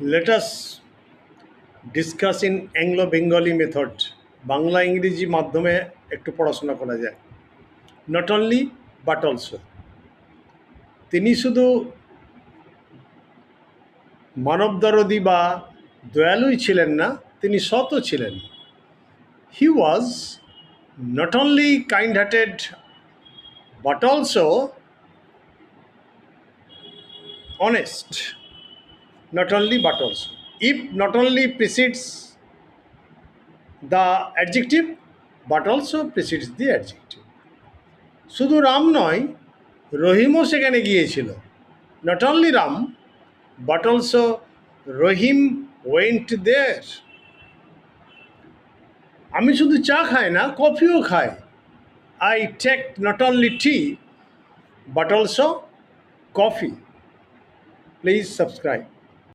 Let us discuss in Anglo-Bengali method. Bangla ইংরেজি মাধ্যমে একটু পড়াশোনা করা যায়। Not only but also. তিনি শুধু মানবদরদী বা দয়ালুই ছিলেন না, তিনি সৎও ছিলেন। He was not only kind-hearted but also honest. Not only but also. If not only precedes the adjective but also precedes the adjective. শুধু রাম নয়, রহিমও সেখানে গিয়েছিল। Not only Ram but also Rahim went there. আমি শুধু চা খাই না, কফিও খাই। I take not only tea but also coffee. Please subscribe.